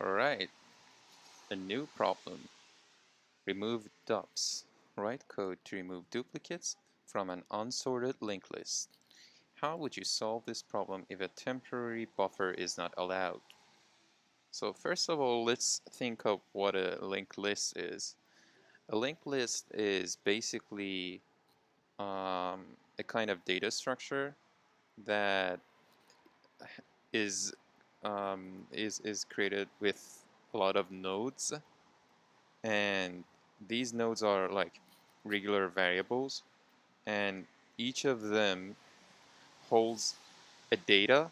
Alright, a new problem. Remove dubs. Write code to remove duplicates from an unsorted linked list. How would you solve this problem if a temporary buffer is not allowed? So first of all, let's think of what a linked list is. A linked list is basically a kind of data structure that is is created with a lot of nodes, and these nodes are like regular variables, and each of them holds a data.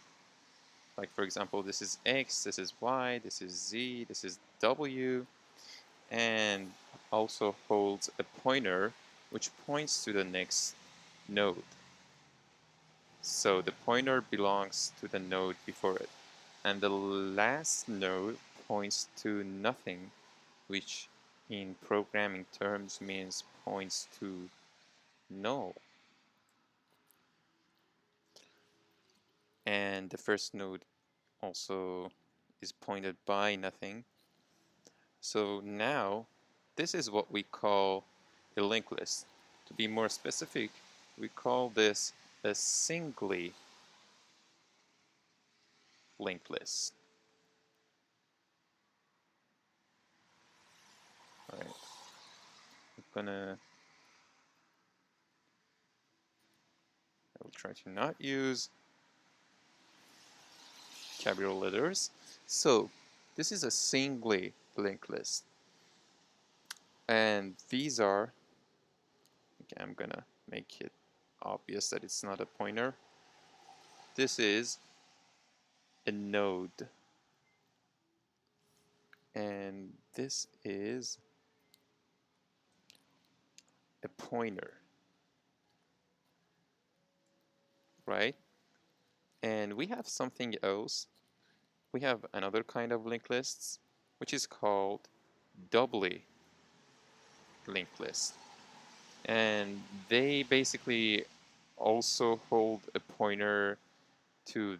Like for example, this is x, this is y, this is z, this is w, and also holds a pointer which points to the next node. So the pointer belongs to the node before it, and the last node points to nothing, which in programming terms means points to null. And the first node also is pointed by nothing. So now this is what we call a linked list. To be more specific, we call this a singly linked list. All right, I will try to not use capital letters. So this is a singly linked list, and these are, okay, I'm gonna make it obvious that it's not a pointer. This is a node, and this is a pointer, right? And we have something else. We have another kind of linked lists, which is called doubly linked list. And they basically also hold a pointer to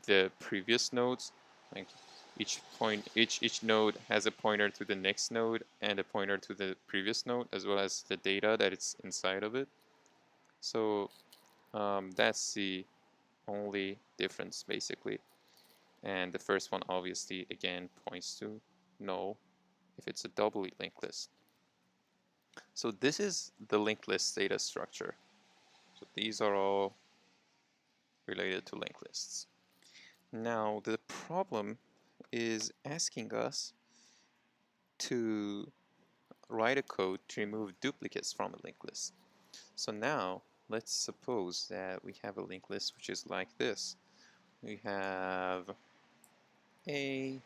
the previous nodes. Like each node has a pointer to the next node and a pointer to the previous node, as well as the data that it's inside of it. So that's the only difference basically. And the first one obviously again points to null if it's a doubly linked list. So this is the linked list data structure. So these are all related to linked lists. Now the problem is asking us to write a code to remove duplicates from a linked list. So now let's suppose that we have a linked list which is like this. We have A,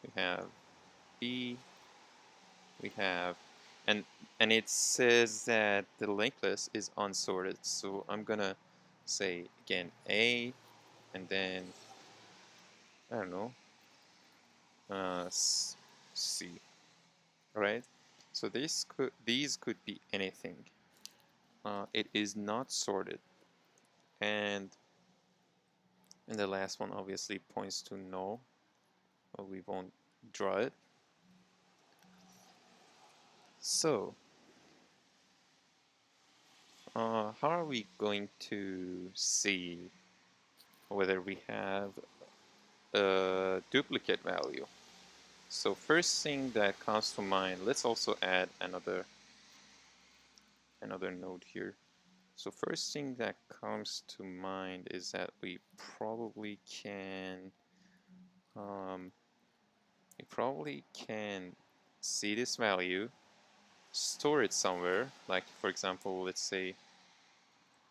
we have B, we have, and it says that the linked list is unsorted. So I'm gonna say again A, and then I don't know, C, right? So these could be anything. It is not sorted, and the last one obviously points to null, but we won't draw it. So how are we going to see whether we have a duplicate value? So first thing that comes to mind, let's also add another node here. So first thing that comes to mind is that we probably can see this value, store it somewhere. Like for example, let's say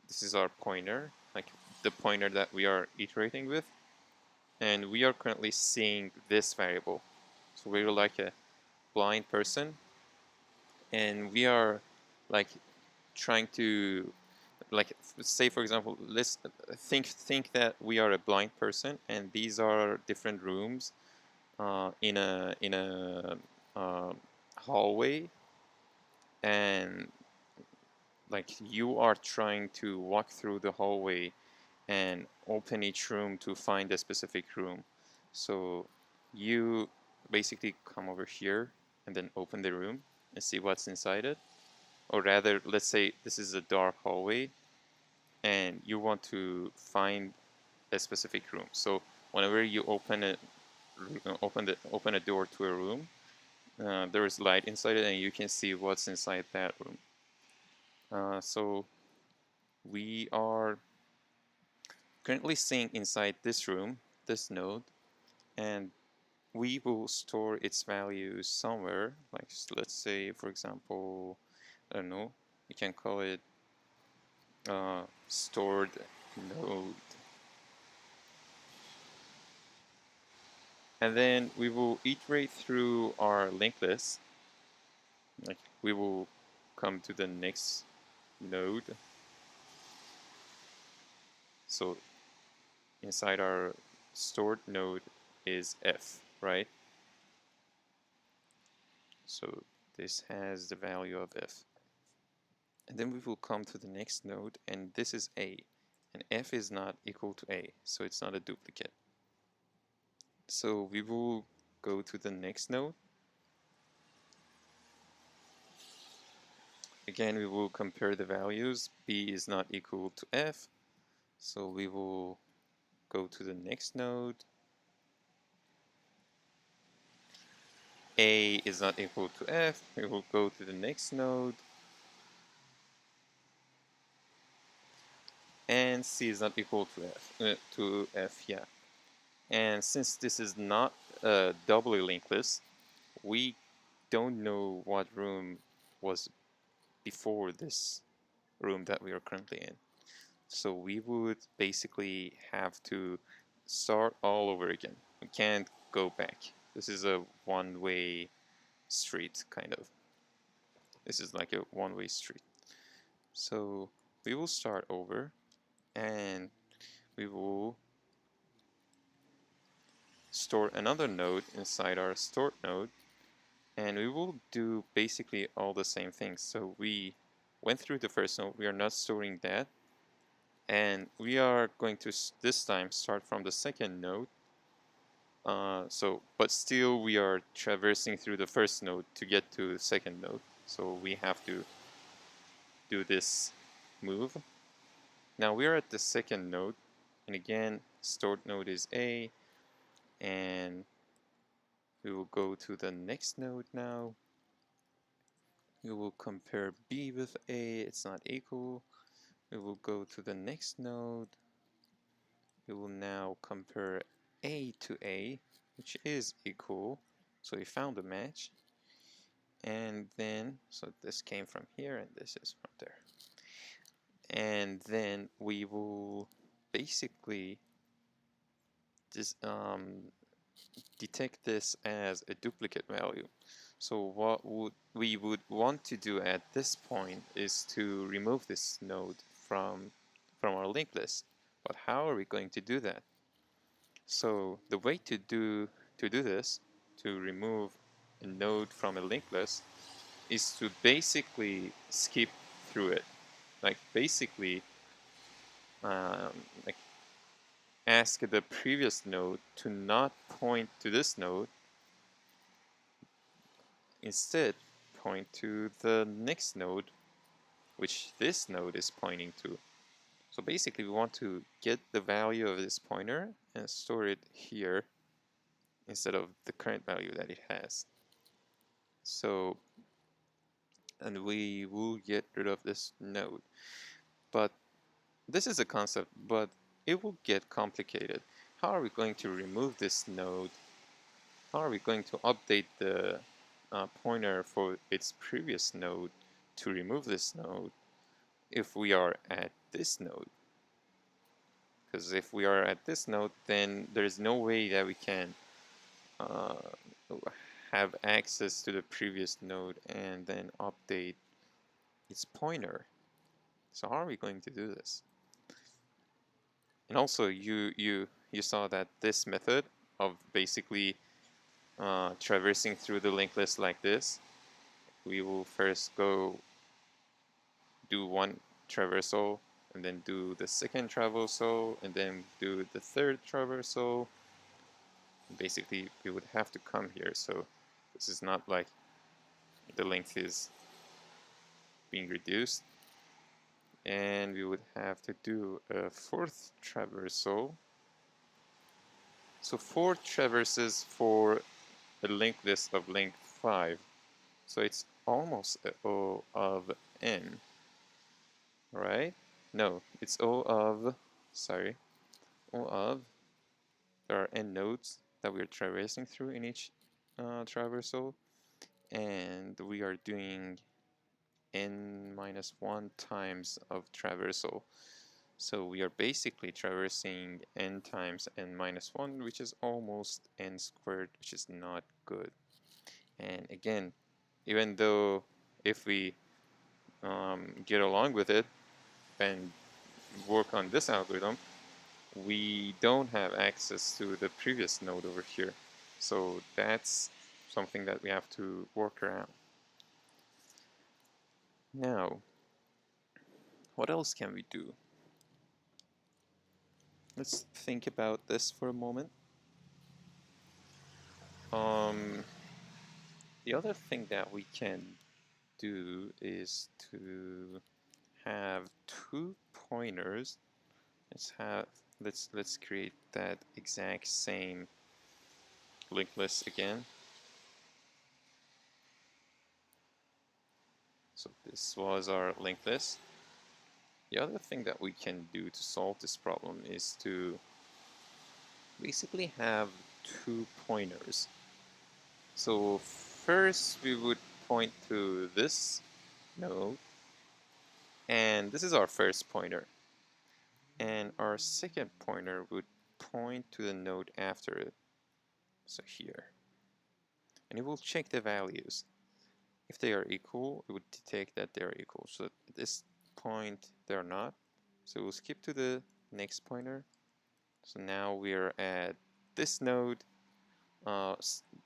this is our pointer, like the pointer that we are iterating with, and we are currently seeing this variable. So we're like a blind person, and we are like trying to, like, say for example, let's think that we are a blind person and these are different rooms in a hallway, and like you are trying to walk through the hallway and open each room to find a specific room. So you basically come over here and then open the room and see what's inside it. Or rather, let's say this is a dark hallway and you want to find a specific room. So whenever you open a door to a room, there is light inside it, and you can see what's inside that room. So we are currently seeing inside this room, this node, and we will store its value somewhere. Like let's say, for example, I don't know, we can call it stored node. And then we will iterate through our linked list. Like we will come to the next node. So inside our stored node is f, right? So this has the value of f. And then we will come to the next node, and this is a. And f is not equal to a, so it's not a duplicate. So we will go to the next node. Again, we will compare the values. B is not equal to f, so we will go to the next node. A is not equal to f, we will go to the next node. And C is not equal to f, yeah. And since this is not a doubly linked list, we don't know what room was before this room that we are currently in. So we would basically have to start all over again. We can't go back. This is a one-way street, kind of. This is like a one-way street. So we will start over, and we will store another node inside our stored node, and we will do basically all the same things. So we went through the first node, we are not storing that, and we are going to this time start from the second node. But still we are traversing through the first node to get to the second node. So we have to do this move. Now we are at the second node, and again, stored node is A, and we will go to the next node now. We will compare B with A, it's not equal. We will go to the next node. We will now compare A to A, which is equal. So we found a match. And then, so this came from here and this is from there. And then we will basically just detect this as a duplicate value. So what we would want to do at this point is to remove this node from our linked list. But how are we going to do that? So the way to do this, to remove a node from a linked list, is to basically skip through it. Like basically, like ask the previous node to not point to this node, instead point to the next node, which this node is pointing to. So basically we want to get the value of this pointer and store it here instead of the current value that it has. So, and we will get rid of this node. But this is a concept, but it will get complicated. How are we going to remove this node? How are we going to update the pointer for its previous node to remove this node if we are at this node? Because if we are at this node, then there's no way that we can uh, have access to the previous node and then update its pointer. So how are we going to do this? And also, you saw that this method of basically traversing through the linked list like this, we will first go do one traversal, and then do the second traversal, and then do the third traversal, Basically, we would have to come here. So this is not like the length is being reduced. And we would have to do a fourth traversal. So 4 traverses for a linked list of length 5. So it's almost O of n, right? No, it's O of, sorry, O of, there are n nodes that we're traversing through in each traversal, and we are doing n minus 1 times of traversal. So we are basically traversing n times n minus 1, which is almost n squared, which is not good. And again, even though if we get along with it and work on this algorithm, we don't have access to the previous node over here. So that's something that we have to work around. Now, what else can we do? Let's think about this for a moment. The other thing that we can do is to have 2 pointers. Let's create that exact same linked list again. So this was our linked list. The other thing that we can do to solve this problem is to basically have 2 pointers. So first we would point to this node, and this is our first pointer. And our second pointer would point to the node after it, so here. And it will check the values. If they are equal, it would detect that they are equal. So at this point, they're not. So we'll skip to the next pointer. So now we're at this node.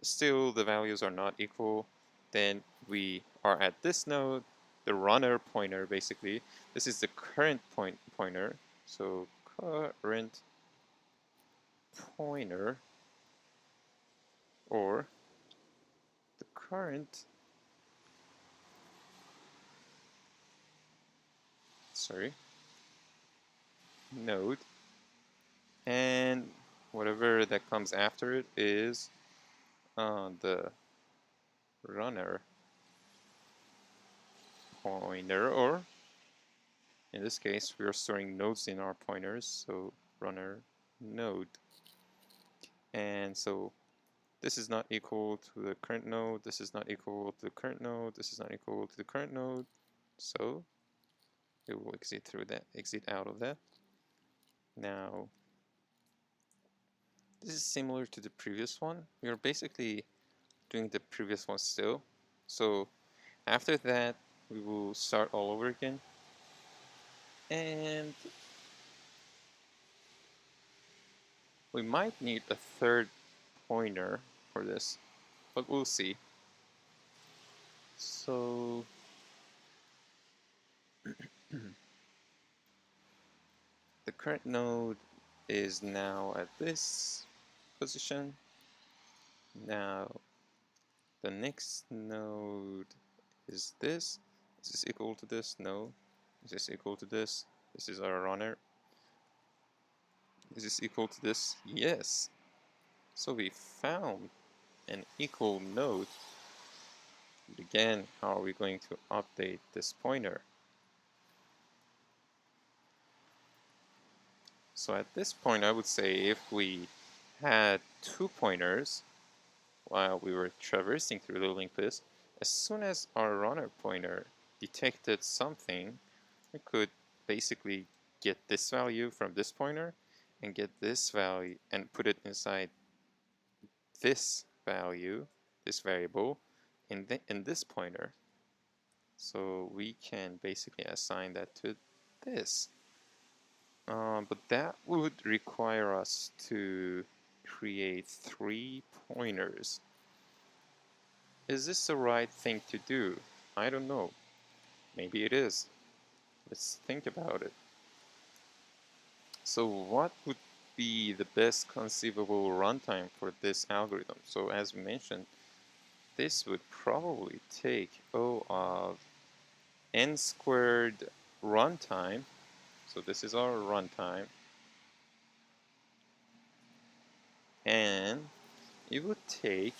Still, the values are not equal. Then we are at this node, the runner pointer, basically. This is the current pointer. So current pointer, or the current, node, and whatever that comes after it is the runner pointer, or in this case we are storing nodes in our pointers, so runner node. And so this is not equal to the current node, this is not equal to the current node, this is not equal to the current node, so it will exit out of that. Now this is similar to the previous one. We are basically doing the previous one still. So after that, we will start all over again. And we might need a third pointer for this, but we'll see. So the current node is now at this position. Now the next node is this. Is this equal to this? No. Is this equal to this? This is our runner. Is this equal to this? Yes. So we found an equal node. But again, how are we going to update this pointer? So at this point, I would say if we had 2 pointers while we were traversing through the linked list, as soon as our runner pointer detected something, we could basically get this value from this pointer and get this value and put it inside this value, this variable, in this pointer. So we can basically assign that to this. But that would require us to create 3 pointers. Is this the right thing to do? I don't know. Maybe it is. Let's think about it. So what would be the best conceivable runtime for this algorithm? So as we mentioned, this would probably take O of n squared runtime. So this is our runtime. And it would take,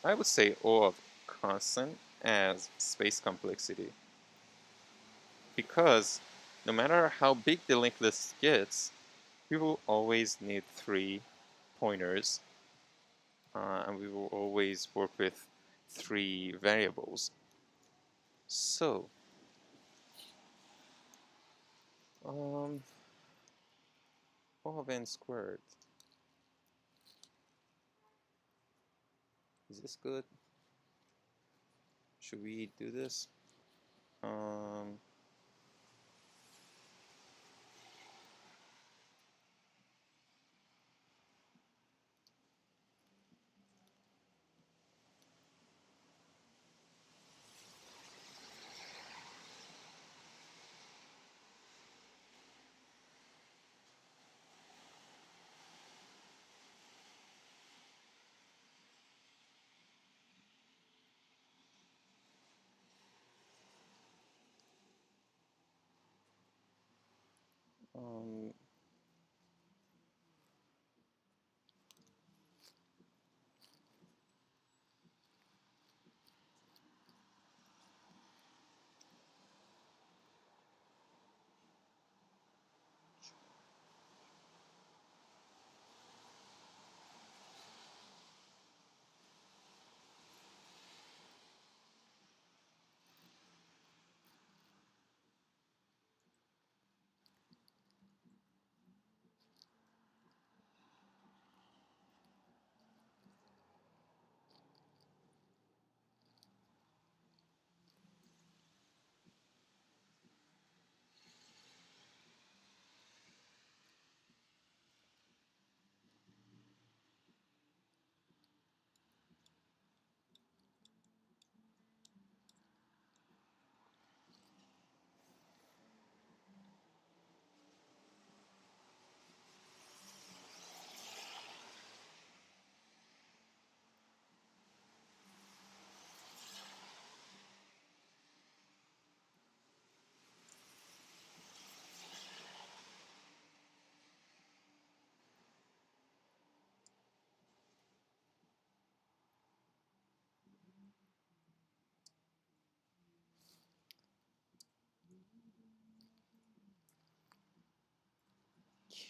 I would say, O of constant as space complexity. Because no matter how big the linked list gets, we will always need 3 pointers, and we will always work with 3 variables. So, O of n squared. Is this good? Should we do this? Um, um,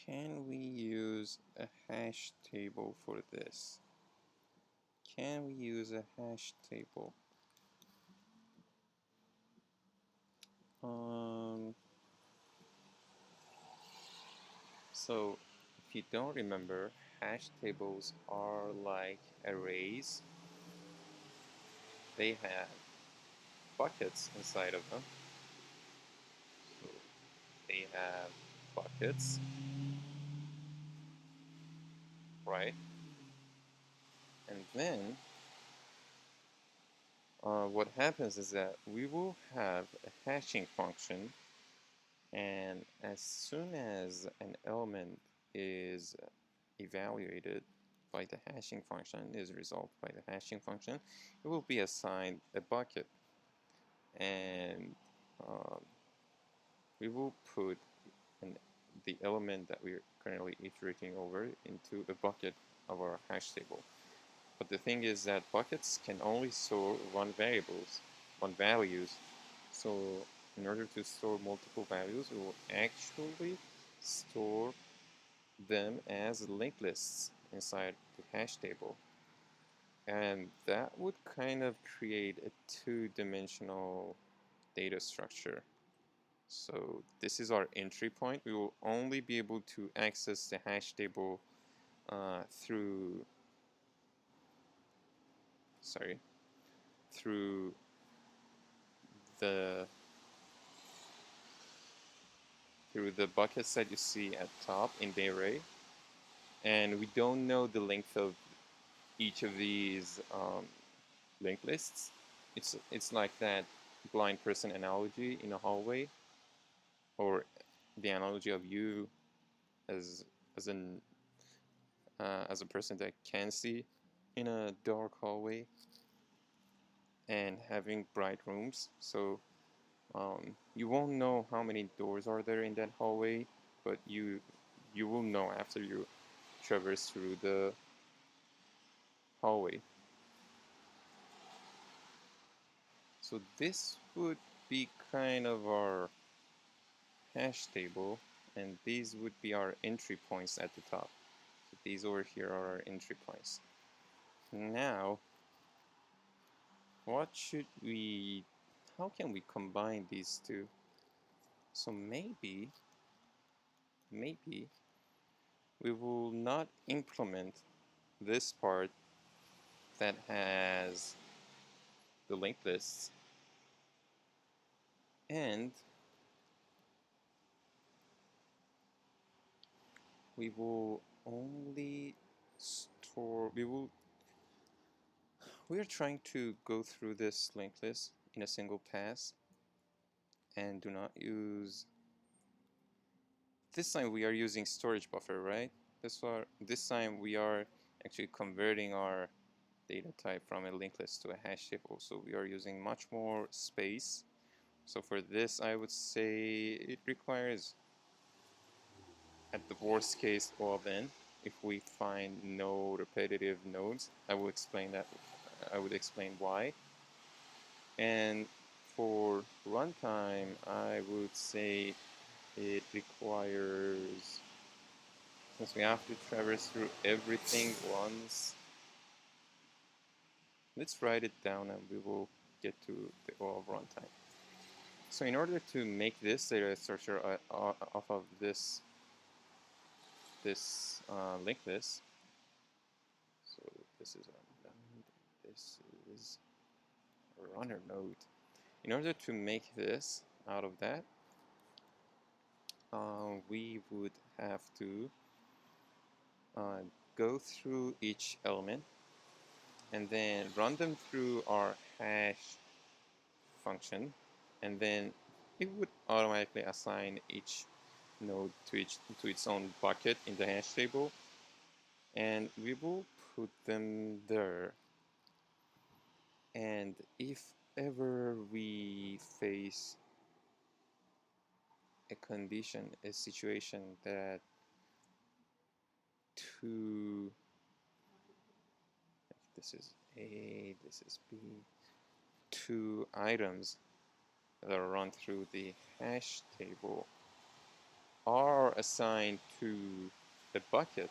can we use a hash table for this? Can we use a hash table? Um, so if you don't remember, hash tables are like arrays. They have buckets inside of them. So they have buckets, right? And then what happens is that we will have a hashing function, and as soon as an element is evaluated by the hashing function, is resolved by the hashing function, it will be assigned a bucket, and um, we will put the element that we're currently iterating over into a bucket of our hash table. But the thing is that buckets can only store one values. So in order to store multiple values, we will actually store them as linked lists inside the hash table. And that would kind of create a two-dimensional data structure. So this is our entry point. We will only be able to access the hash table through, through the buckets that you see at top in the array, and we don't know the length of each of these linked lists. It's like that blind person analogy in a hallway, or the analogy of you as as a person that can see in a dark hallway and having bright rooms. So you won't know how many doors are there in that hallway, but you will know after you traverse through the hallway. So this would be kind of our hash table, and these would be our entry points at the top. So these over here are our entry points. Now, how can we combine these two? So maybe we will not implement this part that has the linked lists, and we will only store, we are trying to go through this linked list in a single pass and do not use, this time we are using storage buffer, right? This time we are actually converting our data type from a linked list to a hash table, so we are using much more space. So for this, I would say it requires, at the worst case, O of n. If we find no repetitive nodes, I will explain that. I would explain why. And for runtime, I would say it requires, since we have to traverse through everything once, let's write it down and we will get to the O of runtime. So in order to make this data structure off of this linked list, so this is our node, this is a runner node. In order to make this out of that, we would have to go through each element and then run them through our hash function, and then it would automatically assign each node to its own bucket in the hash table, and we will put them there. And if ever we face a condition, a situation that two, this is A, this is B, two items that are run through the hash table are assigned to a bucket,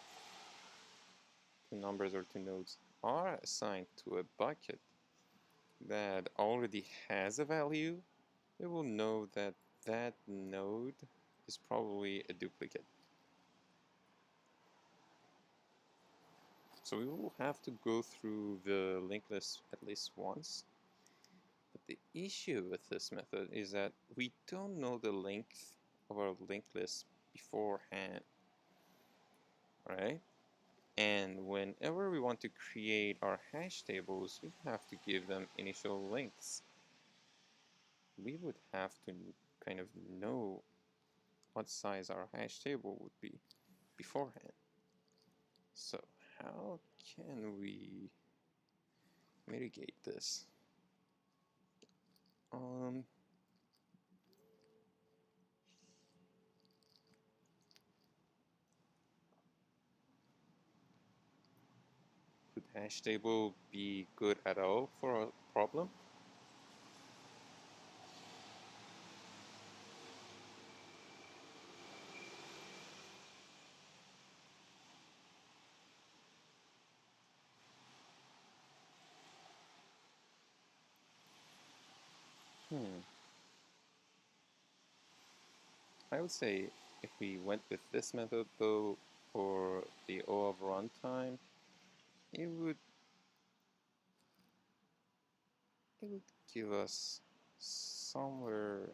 to numbers or to nodes, are assigned to a bucket that already has a value, it will know that that node is probably a duplicate. So we will have to go through the linked list at least once. But the issue with this method is that we don't know the length of our linked list beforehand, right? And whenever we want to create our hash tables, we have to give them initial lengths. We would have to kind of know what size our hash table would be beforehand. So how can we mitigate this? Could hash table be good at all for a problem? I would say if we went with this method though, for the O of runtime, it would give us something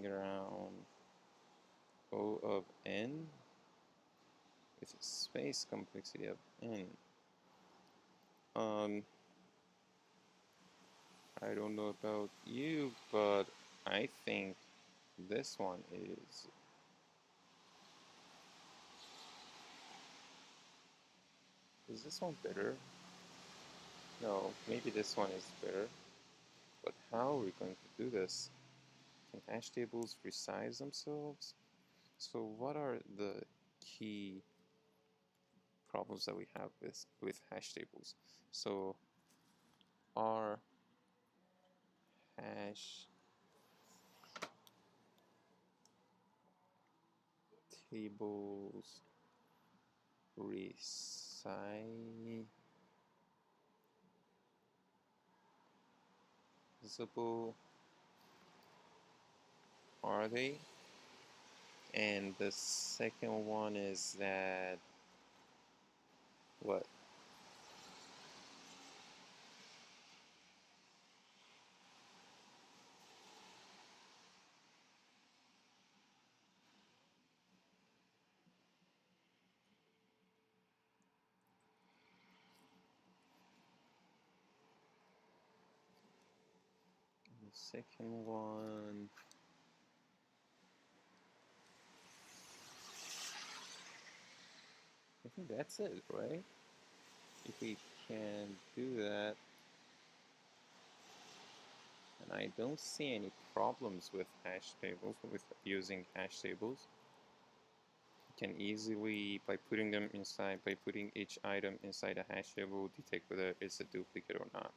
around O of n with a space complexity of n. I don't know about you, but I think this one is Is this one better? No, maybe this one is better. But how are we going to do this? Can hash tables resize themselves? So what are the key problems that we have with hash tables? So are hash tables resizable? Are they? And the second one is that what? The second one. I think that's it, right? If we can do that, and I don't see any problems with hash tables, with using hash tables. You can easily, by putting them inside, by putting each item inside a hash table, detect whether it's a duplicate or not.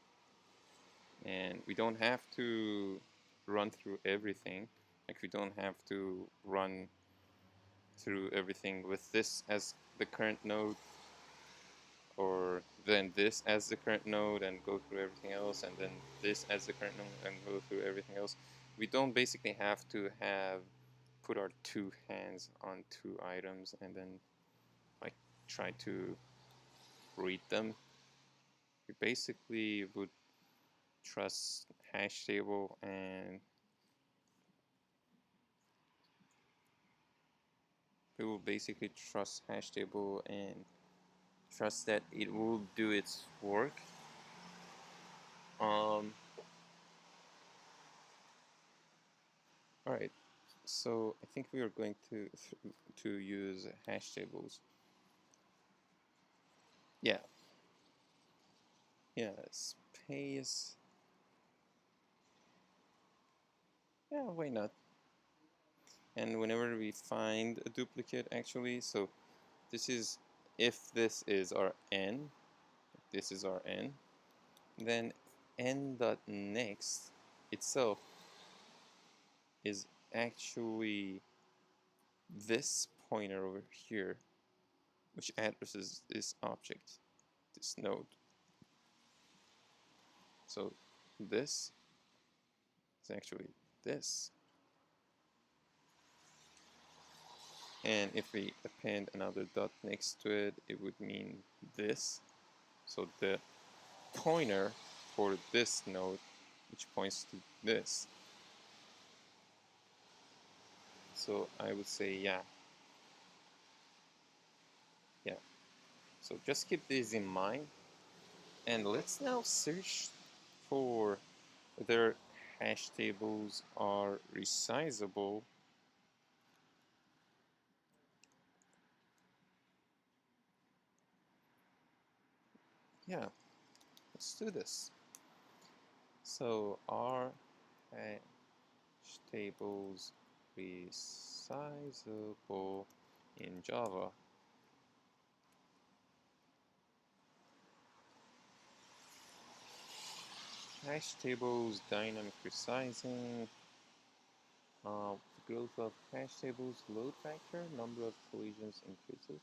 And we don't have to run through everything. Like we don't have to run through everything with this as the current node, or then this as the current node and go through everything else, and then this as the current node and go through everything else. We don't basically have to have put our two hands on two items and then like try to read them. We basically would trust hash table, and we will basically trust hash table and trust that it will do its work. All right, so I think we are going to use hash tables. Yeah, yeah, space. Yeah, why not? And whenever we find a duplicate, actually, so this is, if this is our n, this is our n, then n dot next itself is actually this pointer over here, which addresses this object, this node. So this is actually this. And if we append another dot next to it, it would mean this. So the pointer for this node, which points to this. So I would say, yeah. Yeah. So just keep this in mind. And let's now search for whether hash tables are resizable. Yeah, let's do this. So are hash tables resizable in Java? Hash tables dynamic resizing. The growth of hash tables load factor, number of collisions increases.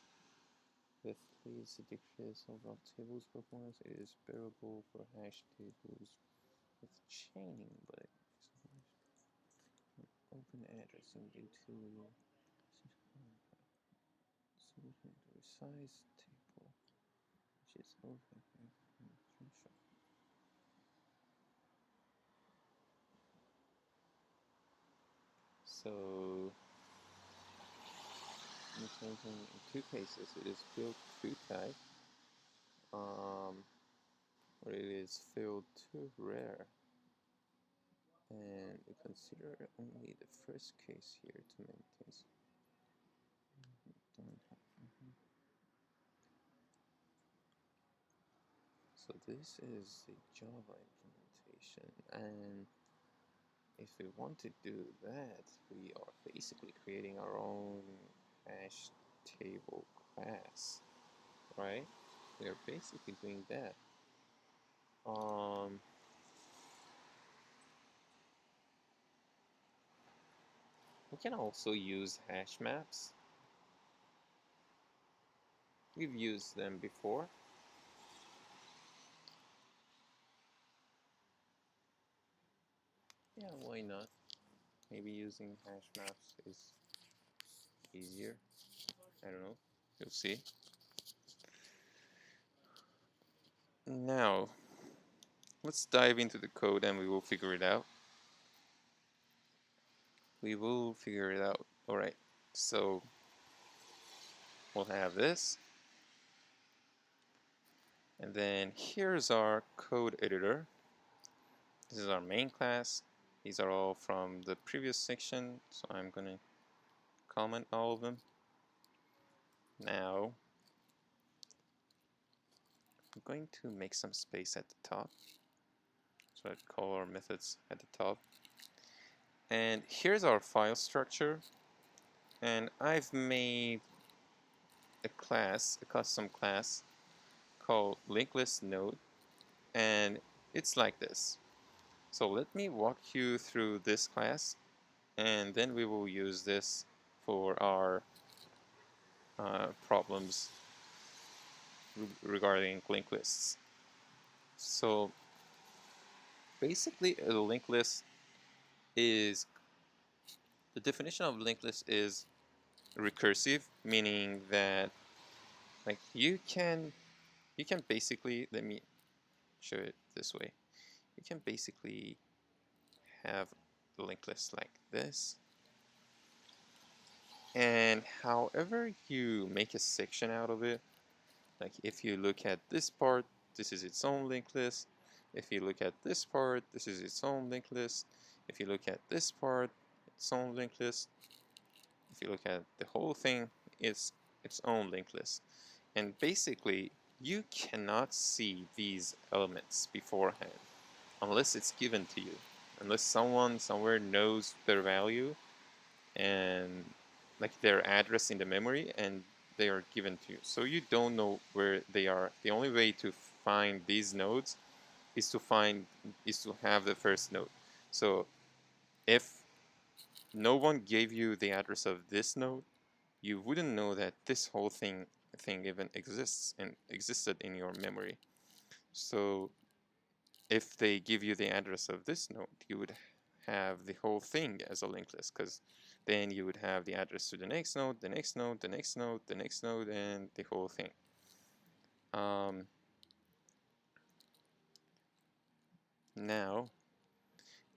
With please decrease overall tables performance, it is bearable for hash tables with chaining, but open addressing due to solution to resize table, which is open. So in two cases, it is filled too tight, or it is filled too rare. And we consider only the first case here to maintain. So this is the Java implementation, and if we want to do that, we are basically creating our own hash table class, right? We are basically doing that. We can also use hash maps. We've used them before. Yeah, why not? Maybe using hash maps is easier. I don't know. You'll see. Now, let's dive into the code and we will figure it out. We will figure it out. All right. So we'll have this. And then here's our code editor. This is our main class. These are all from the previous section, so I'm going to comment all of them. Now, I'm going to make some space at the top. So I'd call our methods at the top. And here's our file structure. And I've made a class, a custom class called LinkedListNode, and it's like this. So let me walk you through this class, and then we will use this for our problems regarding linked lists. So basically, a linked list is, the definition of linked list is recursive, meaning that like you can basically, let me show it this way. You can basically have the linked list like this, and however you make a section out of it, like if you look at this part, this is its own linked list. If you look at this part, this is its own linked list. If you look at this part, its own linked list. If you look at the whole thing, it's its own linked list. And basically, you cannot see these elements beforehand unless it's given to you, unless someone somewhere knows their value and like their address in the memory, and they are given to you. So you don't know where they are. The only way to find these nodes is to have the first node. So if no one gave you the address of this node, you wouldn't know that this whole thing even exists and existed in your memory. So if they give you the address of this node, you would have the whole thing as a linked list, because then you would have the address to the next node, the next node, the next node, the next node, and the whole thing. Now,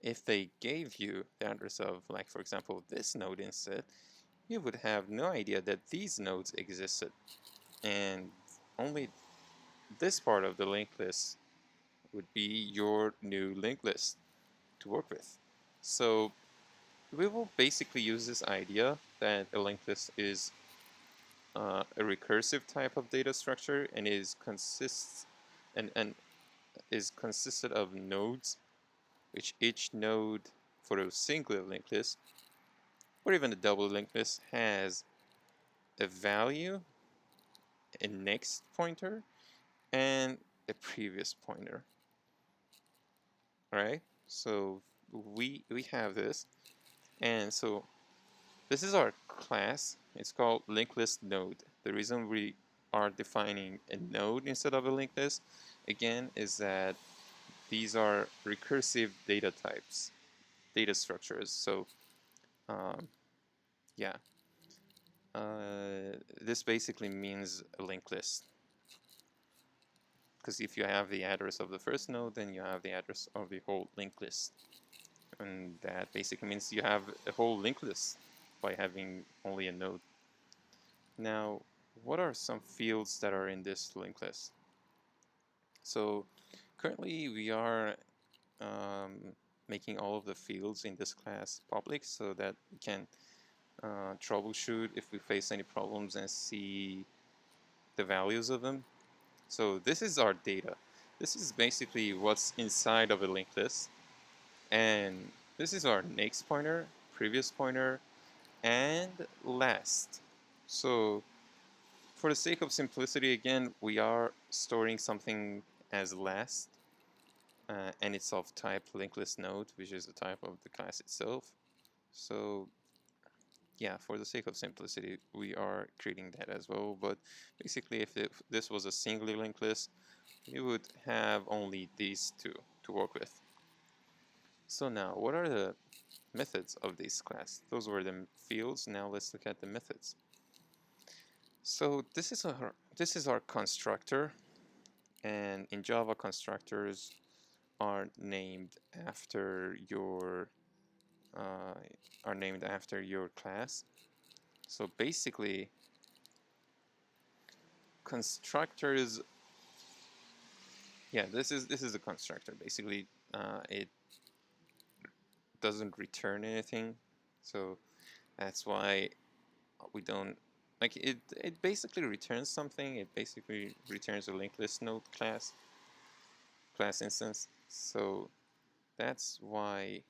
if they gave you the address of, like, for example, this node instead, you would have no idea that these nodes existed, and only this part of the linked list would be your new linked list to work with. So we will basically use this idea that a linked list is a recursive type of data structure and is consisted of nodes, which each node for a single linked list or even a double linked list has a value, a next pointer, and a previous pointer. All right, so we have this, and so this is our class. It's called linked list node. The reason we are defining a node instead of a linked list, again, is that these are recursive data types, data structures. So yeah, this basically means a linked list. Because if you have the address of the first node, then you have the address of the whole linked list. And that basically means you have a whole linked list by having only a node. Now, what are some fields that are in this linked list? So currently we are making all of the fields in this class public so that we can troubleshoot if we face any problems and see the values of them. So this is our data. This is basically what's inside of a linked list. And this is our next pointer, previous pointer, and last. So for the sake of simplicity, again, we are storing something as last, and it's of type linked list node, which is the type of the class itself. So yeah, for the sake of simplicity, we are creating that as well. But basically, if this was a single linked list, we would have only these two to work with. So now, what are the methods of this class? Those were the fields. Now let's look at the methods. So this is our constructor, and in Java, constructors are named after your uh, class. So basically, constructors. Yeah, this is a constructor. Basically, it doesn't return anything, so that's why we don't like it. It basically returns something. It basically returns a linked list node class instance. So that's why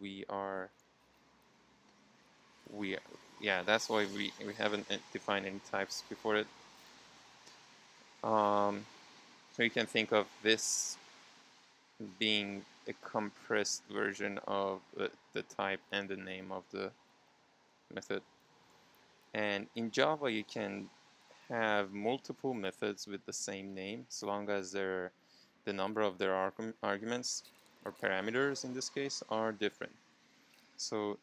we are we yeah, that's why we haven't defined any types before it. So you can think of this being a compressed version of the type and the name of the method. And in Java, you can have multiple methods with the same name, so long as the number of their arguments or parameters in this case are different. So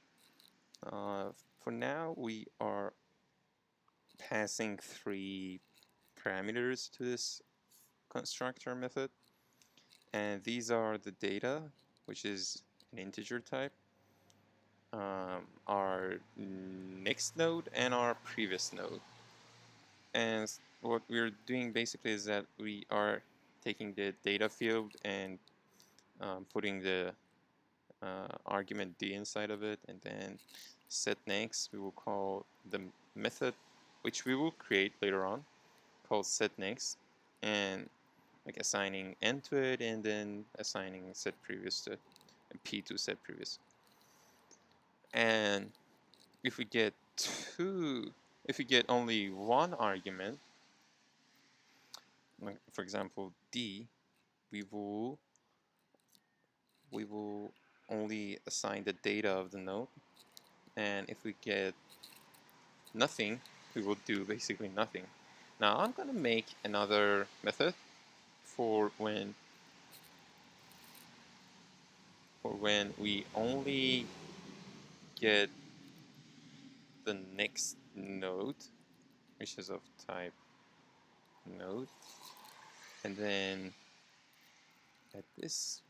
for now, we are passing 3 parameters to this constructor method, and these are the data, which is an integer type, our next node, and our previous node. And what we're doing basically is that we are taking the data field and putting the argument d inside of it, and then set next we will call the method, which we will create later on, called set next, and like assigning n to it, and then assigning set previous to it, and p to set previous. And if we get only one argument, like for example d, we will only assign the data of the node, and if we get nothing, we will do basically nothing. Now I'm going to make another method for when we only get the next node, which is of type node, and then at this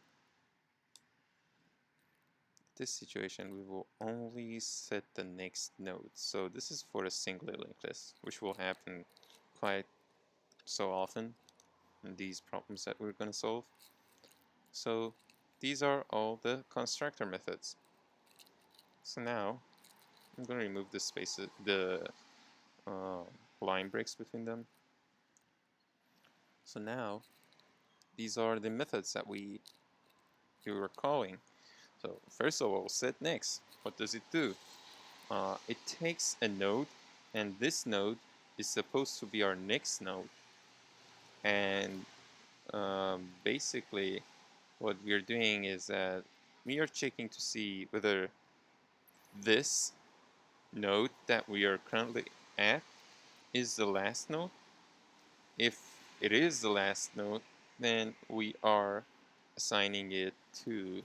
situation we will only set the next node. So this is for a single linked list, which will happen quite so often in these problems that we're going to solve. So these are all the constructor methods. So now I'm going to remove the spaces, the line breaks between them. So now these are the methods that we were calling. So first of all, set next. What does it do? It takes a node, and this node is supposed to be our next node. And basically, what we are doing is that we are checking to see whether this node that we are currently at is the last node. If it is the last node, then we are assigning it to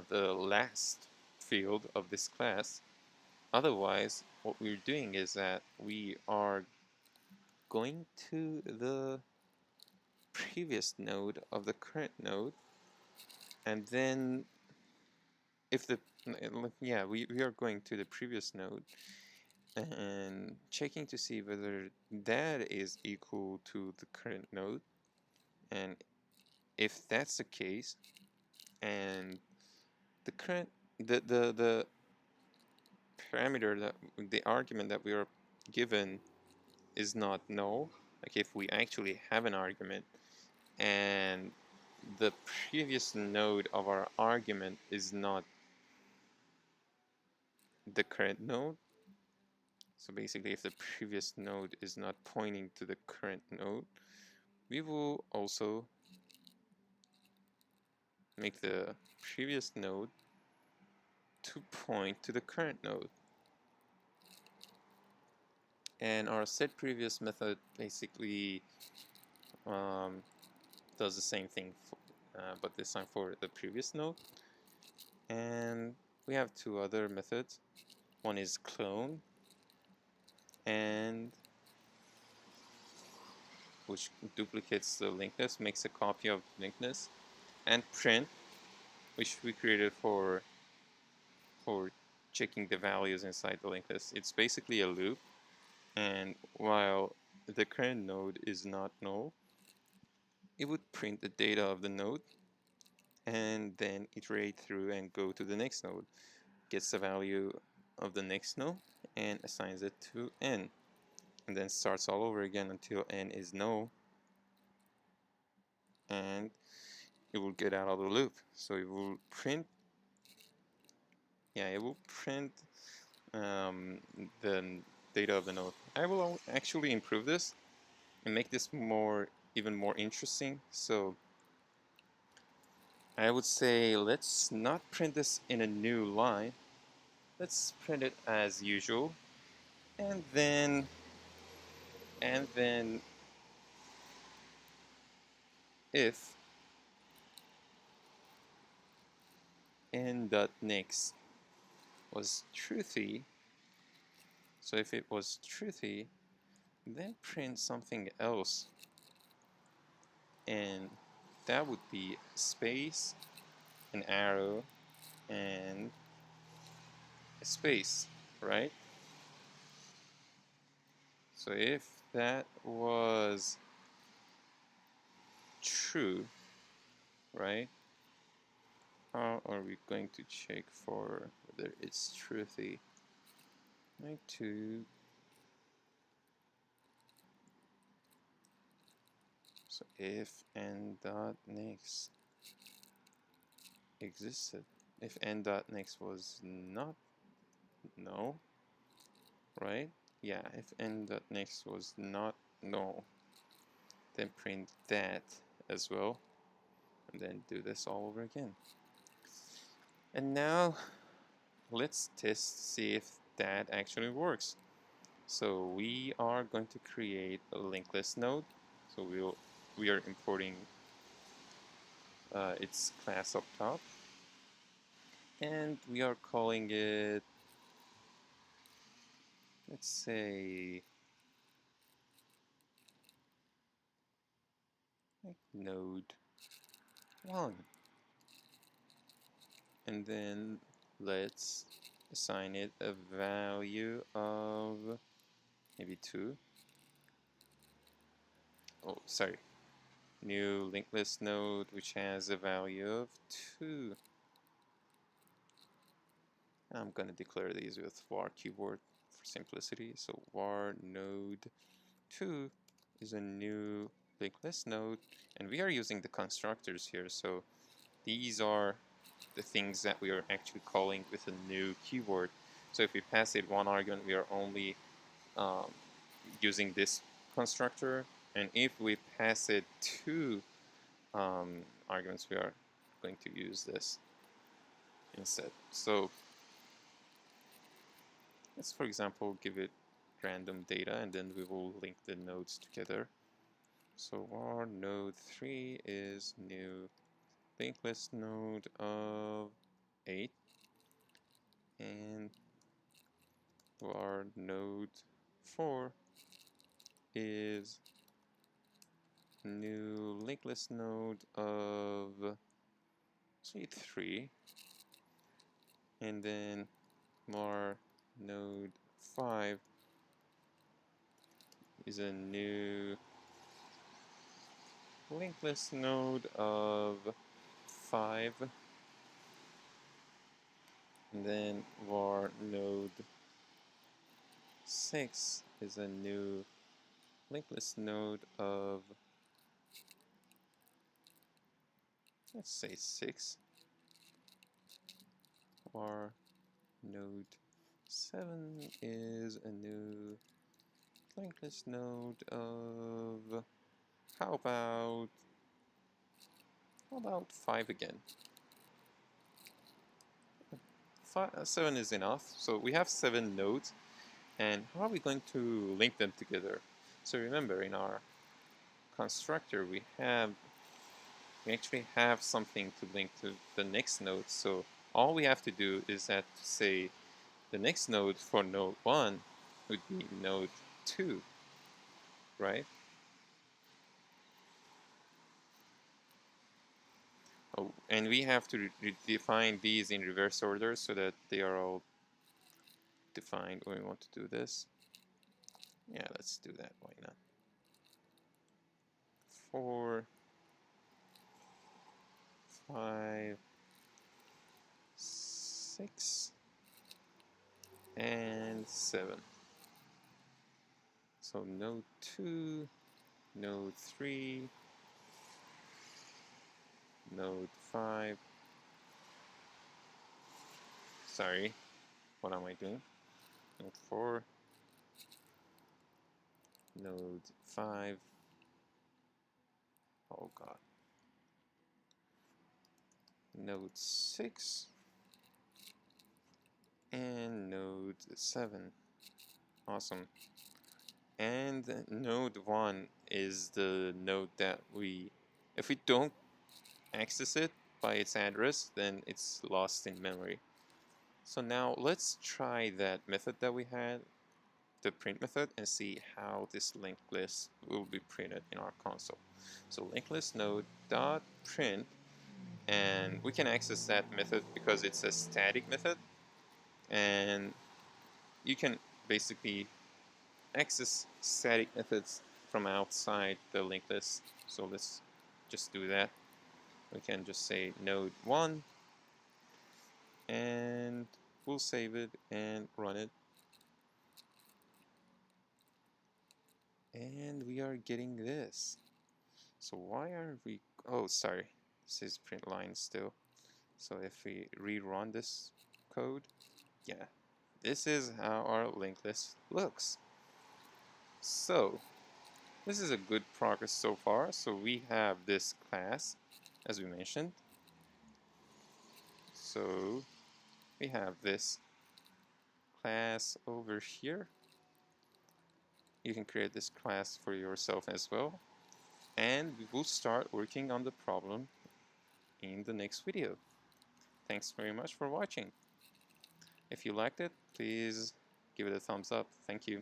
the last field of this class. Otherwise, what we're doing is that we are going to the previous node of the current node, and then if the yeah, we are going to the previous node and checking to see whether that is equal to the current node, and if that's the case, and the current the parameter that the argument that we are given is not null, like if we actually have an argument and the previous node of our argument is not the current node, so basically if the previous node is not pointing to the current node, we will also make the previous node to point to the current node. And our setPrevious method basically does the same thing, but this time for the previous node. And we have two other methods. One is clone, and which duplicates the linked list, makes a copy of linked list, and print, which we created for checking the values inside the linked list. It's basically a loop, and while the current node is not null, it would print the data of the node and then iterate through and go to the next node, gets the value of the next node and assigns it to n, and then starts all over again until n is null, and it will get out of the loop. So it will print, the data of the node. I will actually improve this and make this even more interesting. So I would say let's not print this in a new line. Let's print it as usual, and then if n.next was truthy, so if it was truthy, then print something else, and that would be space, an arrow, and a space, right? So if that was true, right? How are we going to check for whether it's truthy? Right, so if n.next existed, if n.next was not null, right? Yeah, if n.next was not null, then print that as well, and then do this all over again. And now let's test, see if that actually works. So we are going to create a linked list node. So we are importing its class up top, and we are calling it, let's say, like node 1, and then let's assign it a value of maybe 2. Oh, sorry, new linked list node which has a value of 2. I'm going to declare these with var keyword for simplicity. So var node 2 is a new linked list node, and we are using the constructors here, so these are the things that we are actually calling with a new keyword. So if we pass it one argument, we are only using this constructor, and if we pass it two arguments, we are going to use this instead. So let's, for example, give it random data, and then we will link the nodes together. So our node 3 is new linked list node of 8, and our node 4 is new linked list node of, say, 3, and then our node 5 is a new linked list node of 5, and then var node 6 is a new linked list node of, let's say 6, or node 7 is a new linked list node of, how about 5 again? 7 is enough. So we have 7 nodes, and how are we going to link them together? So remember, in our constructor, we actually have something to link to the next node. So all we have to do is that to say the next node for node 1 would be node 2, right? Oh, and we have to define these in reverse order so that they are all defined when we want to do this. Yeah, let's do that. Why not? 4, 5, 6, and 7. So node 2, node 3, node 5. Sorry, what am I doing? Node 4, node 5. Oh god. Node 6 and node 7. Awesome. And node 1 is the node that if we don't access it by its address, then it's lost in memory. So now let's try that method that we had, the print method, and see how this linked list will be printed in our console. So linked list node dot print, and we can access that method because it's a static method, and you can basically access static methods from outside the linked list. So let's just do that. We can just say node 1, and we'll save it and run it. And we are getting this. So why aren't we, oh sorry, this is print line still. So if we rerun this code, yeah, this is how our linked list looks. So this is a good progress so far. So we have this class, as we mentioned. So we have this class over here. You can create this class for yourself as well. And we will start working on the problem in the next video. Thanks very much for watching. If you liked it, please give it a thumbs up. Thank you.